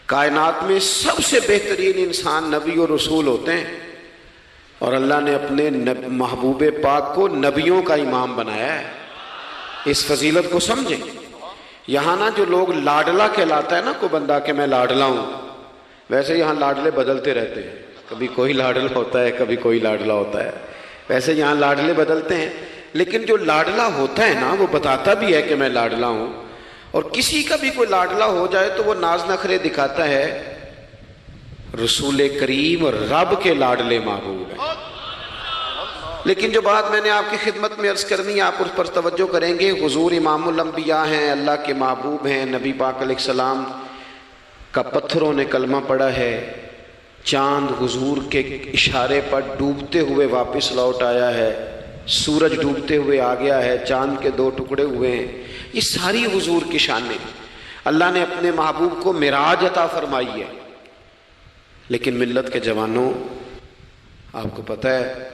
کائنات میں سب سے بہترین انسان نبی اور رسول ہوتے ہیں، اور اللہ نے اپنے محبوب پاک کو نبیوں کا امام بنایا ہے۔ اس فضیلت کو سمجھیں۔ یہاں نا جو لوگ لاڈلا کہلاتا ہے نا کوئی بندہ کہ میں لاڈلا ہوں، ویسے یہاں لاڈلے بدلتے رہتے ہیں، کبھی کوئی لاڈلا ہوتا ہے کبھی کوئی لاڈلا ہوتا ہے، ویسے یہاں لاڈلے بدلتے ہیں، لیکن جو لاڈلا ہوتا ہے نا وہ بتاتا بھی ہے کہ میں لاڈلا ہوں۔ اور کسی کا بھی کوئی لاڈلا ہو جائے تو وہ ناز نخرے دکھاتا ہے، رسول کریم اور رب کے لاڈلے محبوب ہیں۔ لیکن جو بات میں نے آپ کی خدمت میں عرض کرنی ہے آپ اس پر توجہ کریں گے۔ حضور امام الانبیاء ہیں، اللہ کے محبوب ہیں، نبی پاک علیہ السلام کا پتھروں نے کلمہ پڑھا ہے، چاند حضور کے اشارے پر ڈوبتے ہوئے واپس لوٹ آیا ہے، سورج ڈوبتے ہوئے آ گیا ہے، چاند کے 2 ٹکڑے ہوئے ہیں، یہ ساری حضور کی شانیں۔ اللہ نے اپنے محبوب کو معراج عطا فرمائی ہے۔ لیکن ملت کے جوانوں، آپ کو پتہ ہے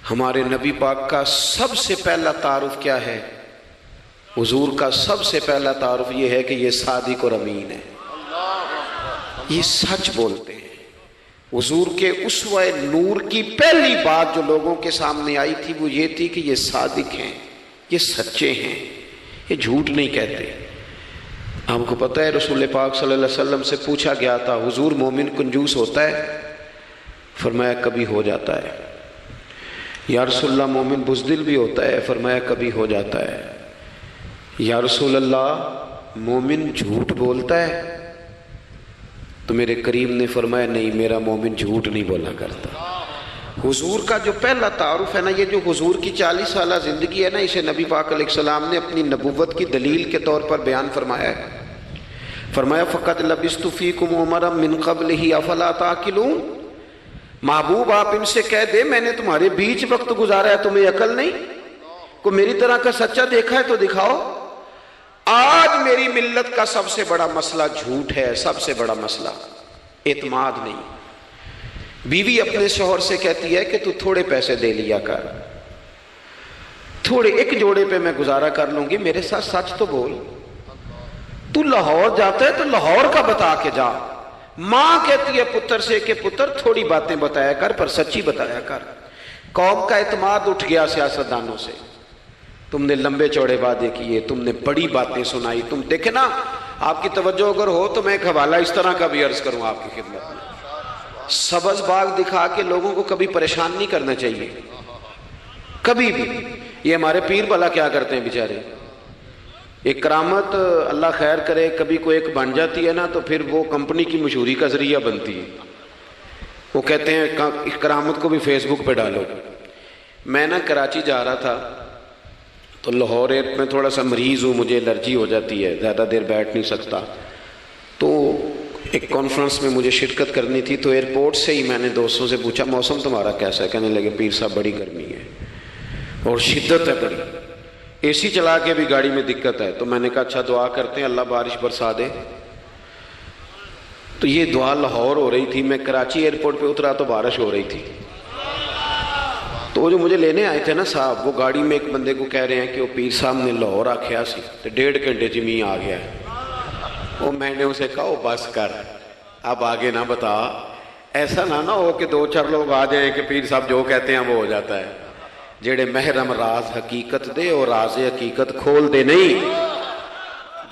ہمارے نبی پاک کا سب سے پہلا تعارف کیا ہے؟ حضور کا سب سے پہلا تعارف یہ ہے کہ یہ صادق اور امین ہے، یہ سچ بولتے ہیں۔ حضور کے اسوہ نور کی پہلی بات جو لوگوں کے سامنے آئی تھی وہ یہ تھی کہ یہ صادق ہیں، یہ سچے ہیں، یہ جھوٹ نہیں کہتے۔ آپ کو پتہ ہے رسول پاک صلی اللہ علیہ وسلم سے پوچھا گیا تھا حضور مومن کنجوس ہوتا ہے؟ فرمایا کبھی ہو جاتا ہے۔ یا رسول اللہ مومن بزدل بھی ہوتا ہے؟ فرمایا کبھی ہو جاتا ہے۔ یا رسول اللہ مومن جھوٹ بولتا ہے؟ تو میرے کریم نے فرمایا نہیں، میرا مومن جھوٹ نہیں بولا کرتا۔ حضور کا جو پہلا تعارف ہے نا، یہ جو حضور کی 40 سالہ زندگی ہے نا، اسے نبی پاک علیہ السلام نے اپنی نبوت کی دلیل کے طور پر بیان فرمایا ہے۔ فرمایا فقط لبثت فیکم عمرا من قبلہ افلا تعقلون۔ محبوب آپ ان سے کہہ دے میں نے تمہارے بیچ وقت گزارا ہے، تمہیں عقل نہیں؟ کوئی میری طرح کا سچا دیکھا ہے تو دکھاؤ۔ آج میری ملت کا سب سے بڑا مسئلہ جھوٹ ہے، سب سے بڑا مسئلہ اعتماد نہیں۔ بیوی اپنے شوہر سے کہتی ہے کہ تو تھوڑے پیسے دے لیا کر، تھوڑے ایک جوڑے پہ میں گزارا کر لوں گی، میرے ساتھ سچ تو بول۔ تو لاہور جاتا ہے تو لاہور کا بتا کے جا۔ ماں کہتی ہے پتر سے کہ پتر تھوڑی باتیں بتایا کر پر سچی بتایا کر۔ قوم کا اعتماد اٹھ گیا سیاستدانوں سے، تم نے لمبے چوڑے وعدے کیے، تم نے بڑی باتیں سنائی۔ تم دیکھیں نا، آپ کی توجہ اگر ہو تو میں ایک حوالہ اس طرح کا بھی عرض کروں آپ کی خدمت میں۔ سبز باغ دکھا کے لوگوں کو کبھی پریشان نہیں کرنا چاہیے، کبھی بھی۔ یہ ہمارے پیر بھلا کیا کرتے ہیں بیچارے، ایک کرامت اللہ خیر کرے کبھی کوئی ایک بن جاتی ہے نا تو پھر وہ کمپنی کی مشہوری کا ذریعہ بنتی ہے۔ وہ کہتے ہیں اس کرامت کو بھی فیس بک پہ ڈالو۔ میں نا کراچی جا رہا تھا تو لاہور میں تھوڑا سا مریض ہوں، مجھے الرجی ہو جاتی ہے، زیادہ دیر بیٹھ نہیں سکتا، تو ایک کانفرنس میں مجھے شرکت کرنی تھی۔ تو ایئرپورٹ سے ہی میں نے دوستوں سے پوچھا موسم تمہارا کیسا ہے؟ کہنے لگے پیر صاحب بڑی گرمی ہے اور شدت ہے بڑی، اے سی چلا کے بھی گاڑی میں دقت ہے۔ تو میں نے کہا اچھا دعا کرتے ہیں اللہ بارش برسا دے۔ تو یہ دعا لاہور ہو رہی تھی، میں کراچی ایئرپورٹ پہ اترا تو بارش ہو رہی تھی۔ تو وہ جو مجھے لینے آئے تھے نا صاحب، وہ گاڑی میں ایک بندے کو کہہ رہے ہیں کہ وہ پیر صاحب نے لاہور آکھیا سی تو 1.5 گھنٹے جمی آ گیا ہے۔ وہ میں نے اسے کہا وہ بس کر، اب آگے نہ بتا، ایسا نہ ہو کہ 2-4 لوگ آ جائیں کہ پیر صاحب جو کہتے ہیں وہ ہو جاتا ہے۔ جیڑے محرم راز حقیقت دے اور راز حقیقت کھول دے نہیں،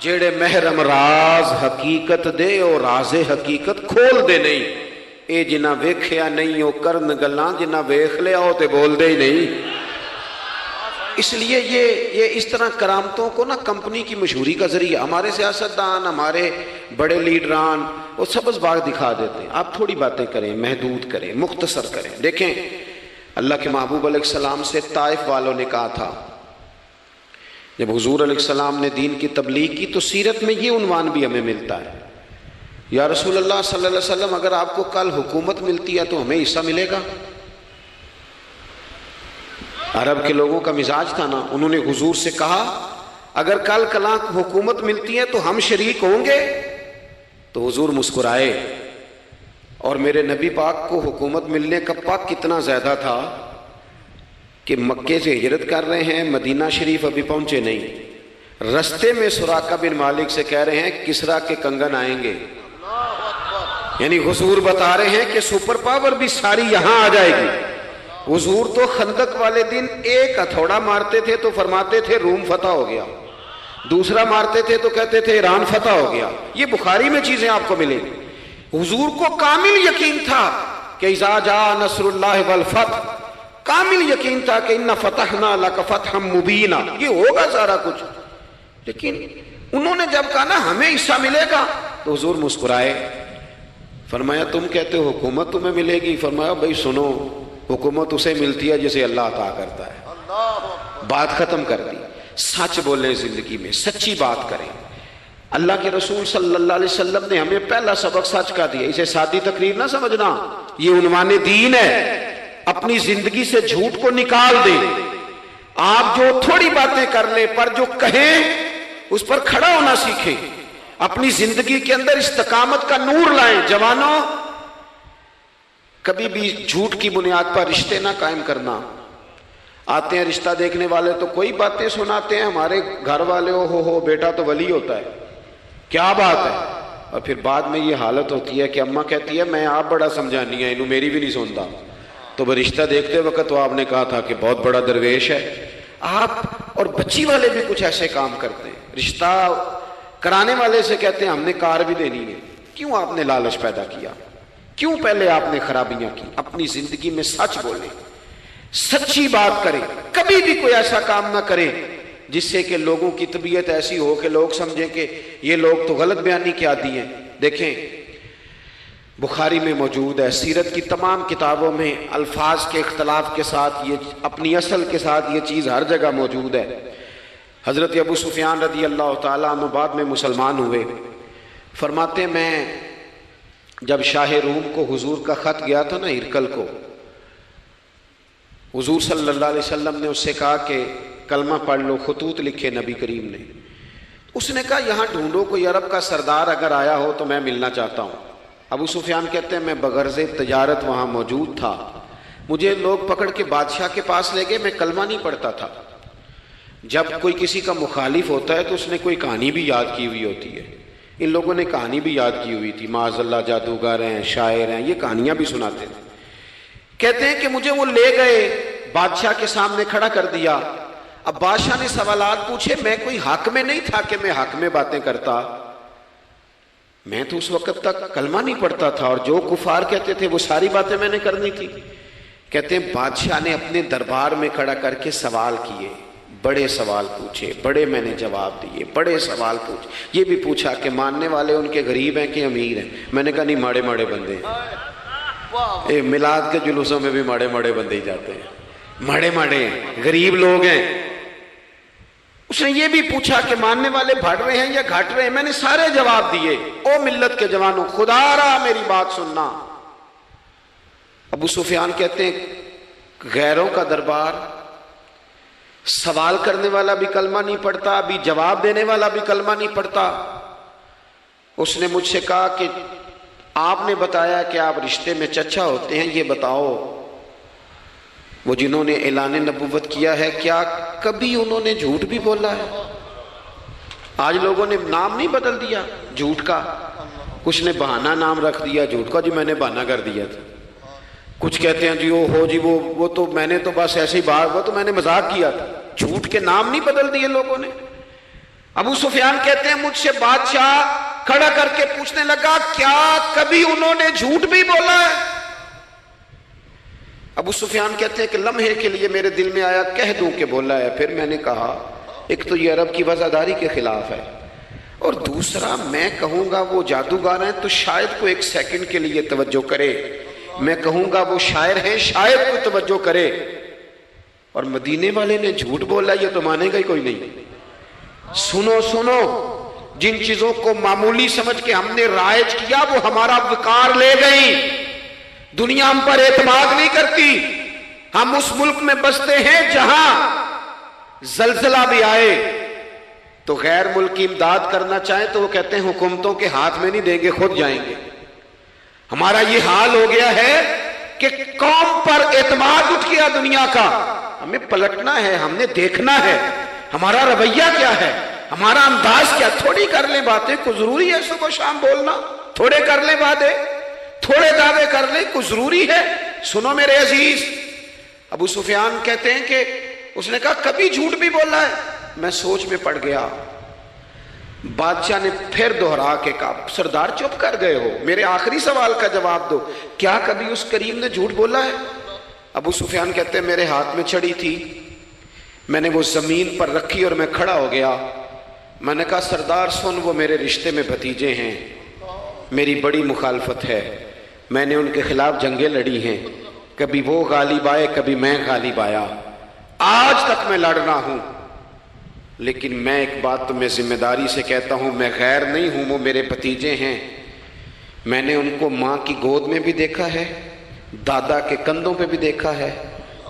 جیڑے محرم راز حقیقت دے اور راز حقیقت کھول دے نہیں، اے جنہ ویکھیا نہیں او کرن گلاں، جنہ ویکھ لیا او تے بول دے ہی نہیں۔ اس لیے یہ اس طرح کرامتوں کو نا کمپنی کی مشہوری کا ذریعہ، ہمارے سیاستدان، ہمارے بڑے لیڈران وہ سبز باغ دکھا دیتے ہیں۔ آپ تھوڑی باتیں کریں، محدود کریں، مختصر کریں۔ دیکھیں اللہ کے محبوب علیہ السلام سے طائف والوں نے کہا تھا، جب حضور علیہ السلام نے دین کی تبلیغ کی تو سیرت میں یہ عنوان بھی ہمیں ملتا ہے، یا رسول اللہ صلی اللہ علیہ وسلم اگر آپ کو کل حکومت ملتی ہے تو ہمیں حصہ ملے گا؟ عرب کے لوگوں کا مزاج تھا نا، انہوں نے حضور سے کہا اگر کل کلاں حکومت ملتی ہے تو ہم شریک ہوں گے؟ تو حضور مسکرائے، اور میرے نبی پاک کو حکومت ملنے کا پاک کتنا زیادہ تھا کہ مکے سے ہجرت کر رہے ہیں، مدینہ شریف ابھی پہنچے نہیں، رستے میں سراقہ بن مالک سے کہہ رہے ہیں کسرا کے کنگن آئیں گے، یعنی حضور بتا رہے ہیں کہ سپر پاور بھی ساری یہاں آ جائے گی. حضور تو خندق والے دن ایک ہتھوڑا مارتے تھے تو فرماتے تھے روم فتح ہو گیا, دوسرا مارتے تھے تو کہتے تھے ایران فتح ہو گیا. یہ بخاری میں چیزیں آپ کو ملیں گی. حضور کو کامل یقین تھا کہ اذا جاء نصر اللہ والفتح, کامل یقین تھا کہ ان فتحنا لک فتحا مبینا, یہ ہوگا سارا کچھ. لیکن انہوں نے جب کہا نا ہمیں حصہ ملے گا تو حضور مسکرائے. فرمایا تم کہتے ہو حکومت تمہیں ملے گی, فرمایا بھائی سنو, حکومت اسے ملتی ہے جسے اللہ عطا کرتا ہے. بات ختم کر دی. سچ بولیں زندگی میں, سچی بات کریں. اللہ کے رسول صلی اللہ علیہ وسلم نے ہمیں پہلا سبق سچ کا دیا. اسے سادی تقریر نہ سمجھنا, یہ عنوان دین ہے. اپنی زندگی سے جھوٹ کو نکال دیں. آپ جو تھوڑی باتیں کر لیں پر جو کہیں اس پر کھڑا ہونا سیکھیں. اپنی زندگی کے اندر استقامت کا نور لائیں. جوانوں, کبھی بھی جھوٹ کی بنیاد پر رشتے نہ قائم کرنا. آتے ہیں رشتہ دیکھنے والے تو کوئی باتیں سناتے ہیں, ہمارے گھر والے ہو بیٹا تو ولی ہوتا ہے, کیا بات ہے. اور پھر بعد میں یہ حالت ہوتی ہے کہ اماں کہتی ہے میں آپ بڑا سمجھانی ہے, انہوں میری بھی نہیں سنتا. تو وہ رشتہ دیکھتے وقت تو آپ نے کہا تھا کہ بہت بڑا درویش ہے. آپ اور بچی والے بھی کچھ ایسے کام کرتے ہیں. رشتہ کرانے والے سے کہتے ہیں ہم نے کار بھی دینی ہے. کیوں آپ نے لالچ پیدا کیا؟ کیوں پہلے آپ نے خرابیاں کی؟ اپنی زندگی میں سچ بولیں, سچی بات کریں. کبھی بھی کوئی ایسا کام نہ کریں جس سے کہ لوگوں کی طبیعت ایسی ہو کہ لوگ سمجھیں کہ یہ لوگ تو غلط بیانی کے عادی ہیں. دیکھیں بخاری میں موجود ہے, سیرت کی تمام کتابوں میں الفاظ کے اختلاف کے ساتھ یہ اپنی اصل کے ساتھ یہ چیز ہر جگہ موجود ہے. حضرت ابو سفیان رضی اللہ تعالیٰ عنہ بعد میں مسلمان ہوئے. فرماتے ہیں میں جب شاہ روم کو حضور کا خط گیا تھا نا ہرقل کو, حضور صلی اللہ علیہ وسلم نے اس سے کہا کہ کلمہ پڑھ لو. خطوط لکھے نبی کریم نے. اس نے کہا یہاں ڈھونڈو کوئی عرب کا سردار اگر آیا ہو تو میں ملنا چاہتا ہوں. ابو سفیان کہتے ہیں میں بغرض تجارت وہاں موجود تھا, مجھے لوگ پکڑ کے بادشاہ کے پاس لے گئے, میں کلمہ نہیں پڑھتا تھا. جب کوئی کسی کا مخالف ہوتا ہے تو اس نے کوئی کہانی بھی یاد کی ہوئی ہوتی ہے. ان لوگوں نے کہانی بھی یاد کی ہوئی تھی, معاذ اللہ جادوگر ہیں, شاعر ہیں, یہ کہانیاں بھی سناتے تھے. کہتے ہیں کہ مجھے وہ لے گئے, بادشاہ کے سامنے کھڑا کر دیا. اب بادشاہ نے سوالات پوچھے, میں کوئی حق میں نہیں تھا کہ میں حق میں باتیں کرتا, میں تو اس وقت تک کلمہ نہیں پڑھتا تھا اور جو کفار کہتے تھے وہ ساری باتیں میں نے کرنی تھی. کہتے ہیں بادشاہ نے اپنے دربار میں کھڑا کر کے سوال کیے, بڑے سوال پوچھے, بڑے میں نے جواب دیے, بڑے سوال پوچھے. یہ بھی پوچھا کہ ماننے والے ان کے غریب ہیں کہ امیر ہیں. میں نے کہا نہیں, ماڑے ماڑے بندے ہیں. میلاد کے جلوسوں میں بھی ماڑے ماڑے بندے ہی جاتے ہیں, ماڑے ماڑے ہیں, غریب لوگ ہیں. اس نے یہ بھی پوچھا کہ ماننے والے بڑھ رہے ہیں یا گھٹ رہے ہیں. میں نے سارے جواب دیے. او ملت کے جوانوں, خدا را میری بات سننا. ابو سفیان کہتے ہیں غیروں کا دربار, سوال کرنے والا بھی کلمہ نہیں پڑھتا, ابھی جواب دینے والا بھی کلمہ نہیں پڑھتا. اس نے مجھ سے کہا کہ آپ نے بتایا کہ آپ رشتے میں چچا ہوتے ہیں, یہ بتاؤ وہ جنہوں نے اعلان نبوت کیا ہے کیا کبھی انہوں نے جھوٹ بھی بولا ہے؟ آج لوگوں نے نام نہیں بدل دیا جھوٹ کا, کچھ نے بہانہ نام رکھ دیا جھوٹ کا, جی میں نے بہانہ کر دیا تھا. کچھ کہتے ہیں جی جی وہ تو میں نے تو بس ایسے ہی بات, وہ تو میں نے مذاق کیا تھا. جھوٹ کے نام نہیں بدل دیے لوگوں نے. ابو سفیان کہتے ہیں مجھ سے بادشاہ کھڑا کر کے پوچھنے لگا کیا کبھی انہوں نے جھوٹ بھی بولا ہے؟ ابو سفیان کہتے ہیں کہ لمحے کے لیے میرے دل میں آیا کہہ دوں کہ بولا ہے. پھر میں نے کہا ایک تو یہ عرب کی وفاداری کے خلاف ہے, اور دوسرا میں کہوں گا وہ جادوگر ہیں تو شاید کو ایک سیکنڈ کے لیے توجہ کرے, میں کہوں گا وہ شاعر ہیں شاید کو توجہ کرے, اور مدینے والے نے جھوٹ بولا یہ تو مانے گا ہی کوئی نہیں. سنو سنو, جن چیزوں کو معمولی سمجھ کے ہم نے رائج کیا وہ ہمارا وقار لے گئی. دنیا ہم پر اعتماد نہیں کرتی. ہم اس ملک میں بستے ہیں جہاں زلزلہ بھی آئے تو غیر ملکی امداد کرنا چاہیں تو وہ کہتے ہیں حکومتوں کے ہاتھ میں نہیں دیں گے, خود جائیں گے. ہمارا یہ حال ہو گیا ہے کہ قوم پر اعتماد اٹھ گیا دنیا کا. ہمیں پلٹنا ہے, ہم نے دیکھنا ہے ہمارا رویہ کیا ہے, ہمارا انداز کیا. تھوڑی کر لیں باتیں, کو ضروری ہے صبح شام بولنا, تھوڑے کر لیں وعدے. تھوڑے دعوے کر لیں کوئی ضروری ہے؟ سنو میرے عزیز، ابو سفیان کہتے ہیں کہ اس نے کہا کبھی جھوٹ بھی بولا ہے؟ میں سوچ میں پڑ گیا۔ بادشاہ نے پھر دوہرا کے کہا سردار چپ کر گئے ہو، میرے آخری سوال کا جواب دو، کیا کبھی اس کریم نے جھوٹ بولا ہے؟ ابو سفیان کہتے ہیں میرے ہاتھ میں چھڑی تھی، میں نے وہ زمین پر رکھی اور میں کھڑا ہو گیا، میں نے کہا سردار سن، وہ میرے رشتے میں بھتیجے ہیں، میری بڑی مخالفت ہے، میں نے ان کے خلاف جنگیں لڑی ہیں، کبھی وہ غالب آئے کبھی میں غالب آیا، آج تک میں لڑ رہا ہوں، لیکن میں ایک بات تمہیں ذمہ داری سے کہتا ہوں، میں غیر نہیں ہوں، وہ میرے بھتیجے ہیں، میں نے ان کو ماں کی گود میں بھی دیکھا ہے، دادا کے کندھوں پہ بھی دیکھا ہے،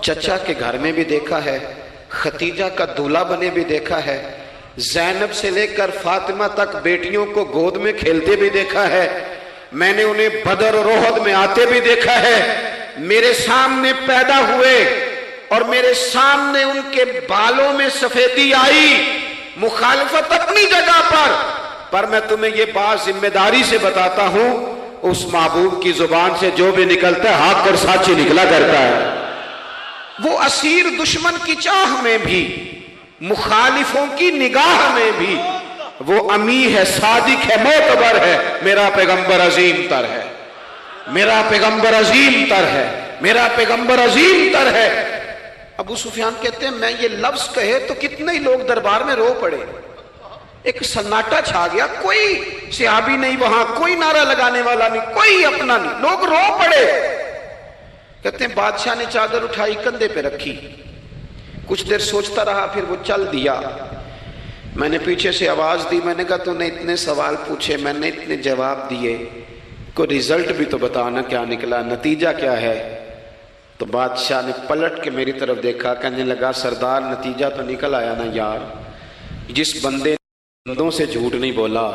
چچا کے گھر میں بھی دیکھا ہے، ختیجہ کا دولہا بنے بھی دیکھا ہے، زینب سے لے کر فاطمہ تک بیٹیوں کو گود میں کھیلتے بھی دیکھا ہے، میں نے انہیں بدر اور احد میں آتے بھی دیکھا ہے، میرے سامنے پیدا ہوئے اور میرے سامنے ان کے بالوں میں سفیدی آئی، مخالفت اپنی جگہ پر میں تمہیں یہ بات ذمہ داری سے بتاتا ہوں، اس محبوب کی زبان سے جو بھی نکلتا ہے حق اور سچ ہی نکلا کرتا ہے۔ وہ اسیر دشمن کی چاہ میں بھی، مخالفوں کی نگاہ میں بھی وہ امی ہے، صادق ہے، معتبر ہے، میرا پیغمبر عظیم تر ہے، میرا پیغمبر عظیم تر ہے، میرا پیغمبر عظیم تر ہے۔ ابو سفیان کہتے ہیں میں یہ لفظ کہے تو کتنے ہی لوگ دربار میں رو پڑے، ایک سناٹا چھا گیا، کوئی صحابی نہیں وہاں، کوئی نعرہ لگانے والا نہیں، کوئی اپنا نہیں، لوگ رو پڑے۔ کہتے ہیں بادشاہ نے چادر اٹھائی کندھے پہ رکھی، کچھ دیر سوچتا رہا، پھر وہ چل دیا۔ میں نے پیچھے سے آواز دی، میں نے کہا تو نے اتنے سوال پوچھے، میں نے اتنے جواب دیے، کوئی رزلٹ بھی تو بتانا کیا نکلا، نتیجہ کیا ہے؟ تو بادشاہ نے پلٹ کے میری طرف دیکھا، کہنے لگا سردار نتیجہ تو نکل آیا نا یار، جس بندے نے بندوں سے جھوٹ نہیں بولا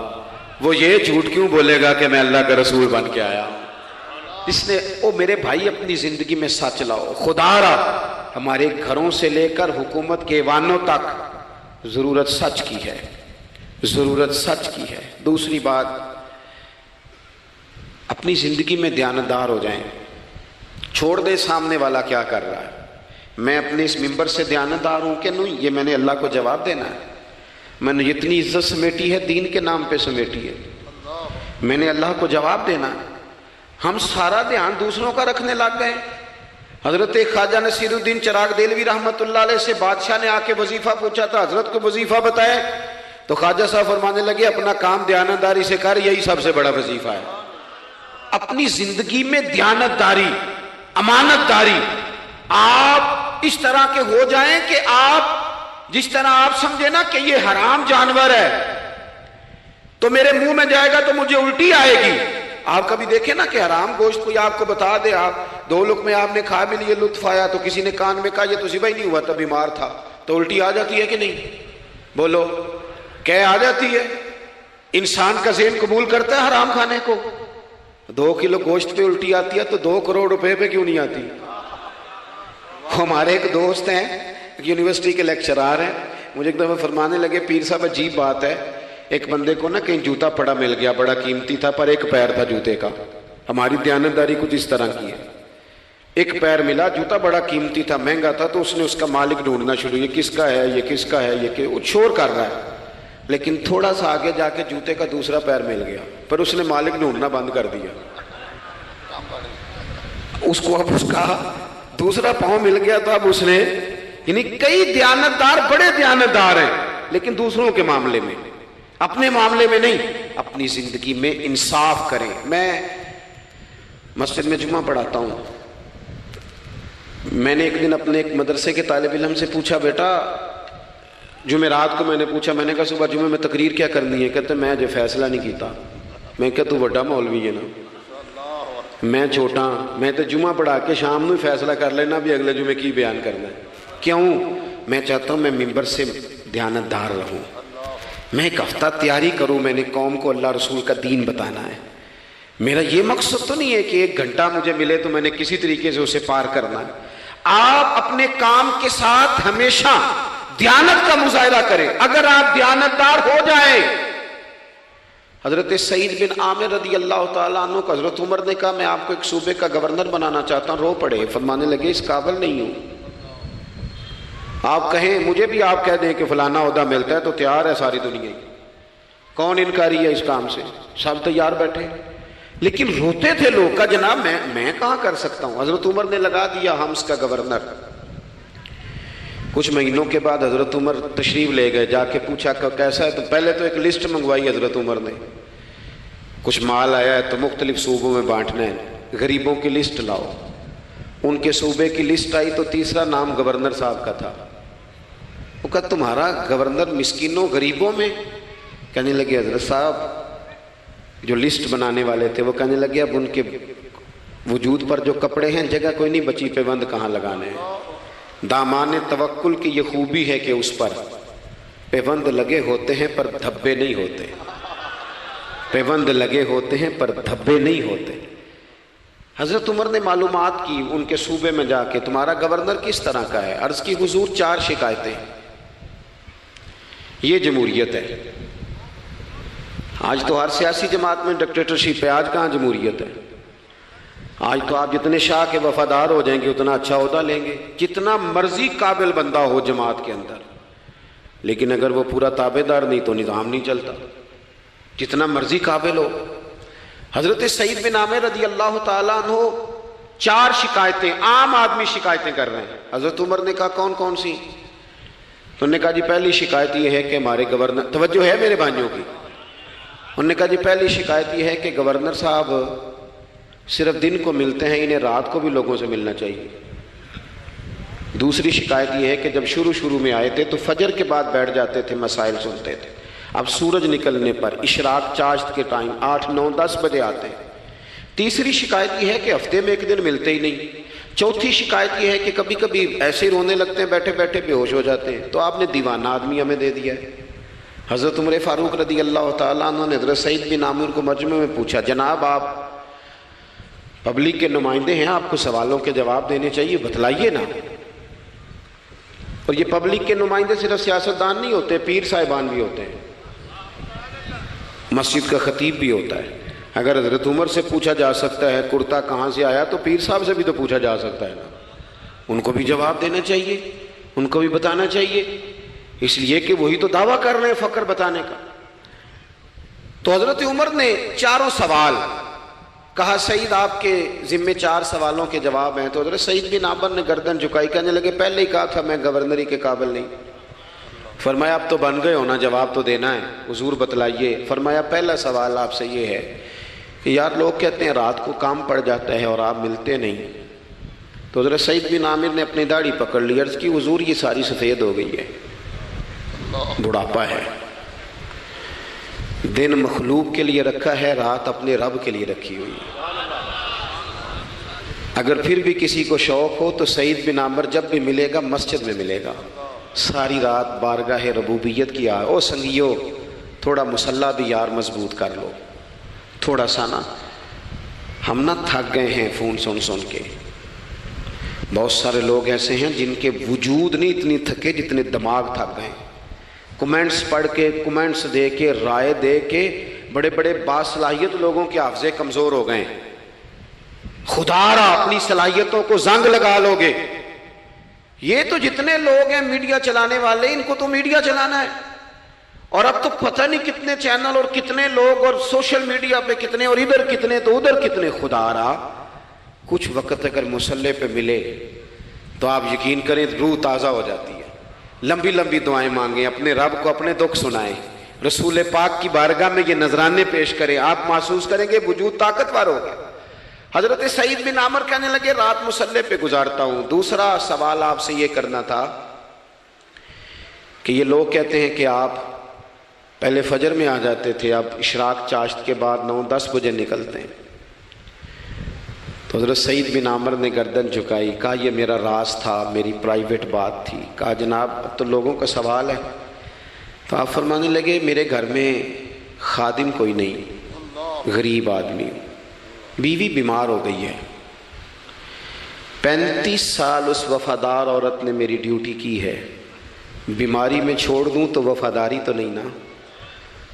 وہ یہ جھوٹ کیوں بولے گا کہ میں اللہ کا رسول بن کے آیا؟ اس نے او میرے بھائی اپنی زندگی میں سچ لاؤ، خدا را ہمارے گھروں سے لے کر حکومت کے ایوانوں تک ضرورت سچ کی ہے، ضرورت سچ کی ہے۔ دوسری بات، اپنی زندگی میں دیانتدار ہو جائیں، چھوڑ دے سامنے والا کیا کر رہا ہے، میں اپنے اس ممبر سے دیانتدار ہوں کہ نہیں، یہ میں نے اللہ کو جواب دینا ہے، میں نے اتنی عزت سمیٹی ہے دین کے نام پہ سمیٹی ہے، میں نے اللہ کو جواب دینا ہے۔ ہم سارا دھیان دوسروں کا رکھنے لگ گئے۔ حضرت خواجہ نصیر الدین چراغ دہلوی رحمۃ اللہ علیہ سے بادشاہ نے آ کے وظیفہ پوچھا تھا، حضرت کو وظیفہ بتائے تو خواجہ صاحب فرمانے لگے اپنا کام دیانتداری سے کر، یہی سب سے بڑا وظیفہ ہے۔ اپنی زندگی میں دیانتداری، امانت داری، آپ اس طرح کے ہو جائیں کہ آپ جس طرح آپ سمجھے نا کہ یہ حرام جانور ہے تو میرے منہ میں جائے گا تو مجھے الٹی آئے گی۔ آپ کبھی دیکھیں نا کہ حرام گوشت کوئی آپ کو بتا دے، آپ دو لقمے آپ نے کھا بھی لیے، لطف آیا، تو کسی نے کان میں کہا یہ تو ذبح نہیں ہوا تھا، بیمار تھا، تو الٹی آ جاتی ہے کہ نہیں؟ بولو، کہہ آ جاتی ہے؟ انسان کا ذہن قبول کرتا ہے حرام کھانے کو؟ 2 کلو گوشت پہ الٹی آتی ہے تو 2 کروڑ روپے پہ کیوں نہیں آتی؟ ہمارے ایک دوست ہیں، یونیورسٹی کے لیکچرار ہیں، مجھے ایک دفعہ فرمانے لگے پیر صاحب عجیب بات ہے، ایک بندے کو نا کہیں جوتا پڑا مل گیا، بڑا قیمتی تھا پر ایک پیر تھا جوتے کا، ہماری دیانتداری کچھ اس طرح کی ہے، ایک پیر ملا، جوتا بڑا قیمتی تھا، مہنگا تھا، تو اس نے اس کا مالک ڈھونڈنا شروع، یہ کس کا ہے، یہ کس کا ہے، یہ کہ وہ شور کر رہا ہے، لیکن تھوڑا سا آگے جا کے جوتے کا دوسرا پیر مل گیا، پر اس نے مالک ڈھونڈنا بند کر دیا، اس کو اب اس کا دوسرا پاؤں مل گیا تو اب اس نے، یعنی کئی دیانتدار بڑے دیانتدار ہیں لیکن دوسروں کے معاملے میں، اپنے معاملے میں نہیں، اپنی زندگی میں انصاف کریں۔ میں مسجد میں جمعہ پڑھاتا ہوں، میں نے ایک دن اپنے ایک مدرسے کے طالب علم سے پوچھا، بیٹا جمعرات کو میں نے پوچھا، میں نے کہا صبح جمعہ میں تقریر کیا کرنی ہے؟ کہتے میں جو فیصلہ نہیں کیتا۔ میں کہا تو بڑا مولوی ہے نا، میں چھوٹا، میں تو جمعہ پڑھا کے شام میں فیصلہ کر لینا بھی اگلے جمعے کی بیان کرنا ہے۔ کیوں؟ میں چاہتا ہوں میں ممبر سے دیانتدار رہوں، میں ایک ہفتہ تیاری کروں، میں نے قوم کو اللہ رسول کا دین بتانا ہے، میرا یہ مقصد تو نہیں ہے کہ 1 گھنٹہ مجھے ملے تو میں نے کسی طریقے سے اسے پار کرنا ہے۔ آپ اپنے کام کے ساتھ ہمیشہ دیانت کا مظاہرہ کریں، اگر آپ دیانتدار ہو جائیں حضرت سعید بن عامر رضی اللہ تعالیٰ عنہ کو حضرت عمر نے کہا میں آپ کو ایک صوبے کا گورنر بنانا چاہتا ہوں، رو پڑے، فرمانے لگے اس قابل نہیں ہوں، آپ کہیں مجھے بھی آپ کہہ دیں کہ فلانا عہدہ ملتا ہے تو تیار ہے ساری دنیا ہی، کون انکاری ہے اس کام سے، سب تیار بیٹھے، لیکن روتے تھے لوگ کا جناب میں کہاں کر سکتا ہوں۔ حضرت عمر نے لگا دیا حمص کا گورنر۔ کچھ مہینوں کے بعد حضرت عمر تشریف لے گئے، جا کے پوچھا کہ کیسا ہے، تو پہلے تو ایک لسٹ منگوائی حضرت عمر نے، کچھ مال آیا ہے تو مختلف صوبوں میں بانٹنا ہے، غریبوں کی لسٹ لاؤ۔ ان کے صوبے کی لسٹ آئی تو تیسرا نام گورنر صاحب کا تھا۔ وہ کہا تمہارا گورنر مسکینوں غریبوں میں؟ کہنے لگے حضرت صاحب جو لسٹ بنانے والے تھے وہ کہنے لگے اب ان کے وجود پر جو کپڑے ہیں جگہ کوئی نہیں بچی، پیوند کہاں لگانے ہیں۔ دامان توکل کی یہ خوبی ہے کہ اس پر پیوند لگے ہوتے ہیں پر دھبے نہیں ہوتے، پیوند لگے ہوتے ہیں پر دھبے نہیں ہوتے۔ حضرت عمر نے معلومات کی ان کے صوبے میں جا کے، تمہارا گورنر کس طرح کا ہے؟ عرض کی حضور 4 شکایتیں۔ یہ جمہوریت ہے؟ آج تو ہر سیاسی جماعت میں ڈکٹیٹرشپ ہے، آج کہاں جمہوریت ہے؟ آج تو آپ جتنے شاہ کے وفادار ہو جائیں گے اتنا اچھا عہدہ لیں گے، جتنا مرضی قابل بندہ ہو جماعت کے اندر، لیکن اگر وہ پورا تابع دار نہیں تو نظام نہیں چلتا، جتنا مرضی قابل ہو۔ حضرت سعید بن عامر رضی اللہ تعالیٰ عنہ 4 شکایتیں، عام آدمی شکایتیں کر رہے ہیں۔ حضرت عمر نے کہا کون کون سی؟ انہوں نے کہا جی پہلی شکایت یہ ہے کہ ہمارے گورنر، توجہ ہے میرے بھائیوں کی، انہوں نے کہا جی پہلی شکایت یہ ہے کہ گورنر صاحب صرف دن کو ملتے ہیں، انہیں رات کو بھی لوگوں سے ملنا چاہیے۔ دوسری شکایت یہ ہے کہ جب شروع میں آئے تھے تو فجر کے بعد بیٹھ جاتے تھے، مسائل سنتے تھے، اب سورج نکلنے پر اشراق چاشت کے ٹائم 8 9 10 بجے آتے ہیں۔ تیسری شکایت یہ ہے کہ ہفتے میں ایک دن ملتے ہی نہیں۔ چوتھی شکایت یہ ہے کہ کبھی کبھی ایسے ہی رونے لگتے ہیں، بیٹھے بیٹھے بے ہوش ہو جاتے ہیں، تو آپ نے دیوانہ آدمی ہمیں دے دیا ہے۔ حضرت عمر فاروق رضی اللہ تعالیٰ عنہ نے حضرت سعید بن عامر کو مجمع میں پوچھا، جناب آپ پبلک کے نمائندے ہیں، آپ کو سوالوں کے جواب دینے چاہیے، بتلائیے نا۔ اور یہ پبلک کے نمائندے صرف سیاستدان نہیں ہوتے، پیر صاحبان بھی ہوتے ہیں، مسجد کا خطیب بھی ہوتا ہے۔ اگر حضرت عمر سے پوچھا جا سکتا ہے کرتا کہاں سے آیا تو پیر صاحب سے بھی تو پوچھا جا سکتا ہے نا، ان کو بھی جواب دینا چاہیے، ان کو بھی بتانا چاہیے، اس لیے کہ وہی تو دعویٰ کر رہے ہیں فقر بتانے کا۔ تو حضرت عمر نے 4 سوال کہا، سعید آپ کے ذمے 4 سوالوں کے جواب ہیں۔ تو حضرت سعید بن عامر نے گردن جھکائی، کہنے لگے پہلے ہی کہا تھا میں گورنری کے قابل نہیں۔ فرمایا اب تو بن گئے ہونا، جواب تو دینا ہے، حضور بتلائیے۔ فرمایا پہلا سوال آپ سے یہ ہے کہ یار لوگ کہتے ہیں رات کو کام پڑ جاتا ہے اور آپ ملتے نہیں۔ تو حضرت سعید بن عامر نے اپنی داڑھی پکڑ لی، عرض کی حضور یہ ساری سفید ہو گئی ہے، بڑھاپا ہے، دن مخلوق کے لیے رکھا ہے، رات اپنے رب کے لیے رکھی ہوئی ہے۔ اگر پھر بھی کسی کو شوق ہو تو سعید بن عامر جب بھی ملے گا مسجد میں ملے گا، ساری رات بارگاہ ربوبیت کی او سنگیو تھوڑا مسلح بھی یار مضبوط کر لو، تھوڑا سا نا، ہم نہ تھک گئے ہیں فون سن کے۔ بہت سارے لوگ ایسے ہیں جن کے وجود نہیں اتنی تھکے جتنے دماغ تھک گئے، کمنٹس پڑھ کے، کمنٹس دے کے، رائے دے کے، بڑے بڑے باصلاحیت لوگوں کے حافظے کمزور ہو گئے۔ خدا را اپنی صلاحیتوں کو زنگ لگا لو گے۔ یہ تو جتنے لوگ ہیں میڈیا چلانے والے، ان کو تو میڈیا چلانا ہے، اور اب تو پتہ نہیں کتنے چینل اور کتنے لوگ اور سوشل میڈیا پہ کتنے، اور ادھر کتنے تو ادھر کتنے۔ خدا را کچھ وقت اگر مسلح پہ ملے تو آپ یقین کریں روح تازہ ہو جاتی ہے۔ لمبی لمبی دعائیں مانگیں، اپنے رب کو اپنے دکھ سنائیں، رسول پاک کی بارگاہ میں یہ نذرانے پیش کریں، آپ محسوس کریں گے وجود طاقتور ہوگا۔ حضرت سعید بن عامر کہنے لگے رات مسلح پہ گزارتا ہوں۔ دوسرا سوال آپ سے یہ کرنا تھا کہ یہ لوگ کہتے ہیں کہ آپ پہلے فجر میں آ جاتے تھے، اب اشراق چاشت کے بعد 9 10 بجے نکلتے ہیں۔ تو حضرت سعید بن عامر نے گردن جھکائی، کہا یہ میرا راز تھا، میری پرائیویٹ بات تھی۔ کہا جناب اب تو لوگوں کا سوال ہے۔ تو آپ فرمانے لگے میرے گھر میں خادم کوئی نہیں، غریب آدمی، بیوی بیمار ہو گئی ہے، 35 سال اس وفادار عورت نے میری ڈیوٹی کی ہے، بیماری میں چھوڑ دوں تو وفاداری تو نہیں نا۔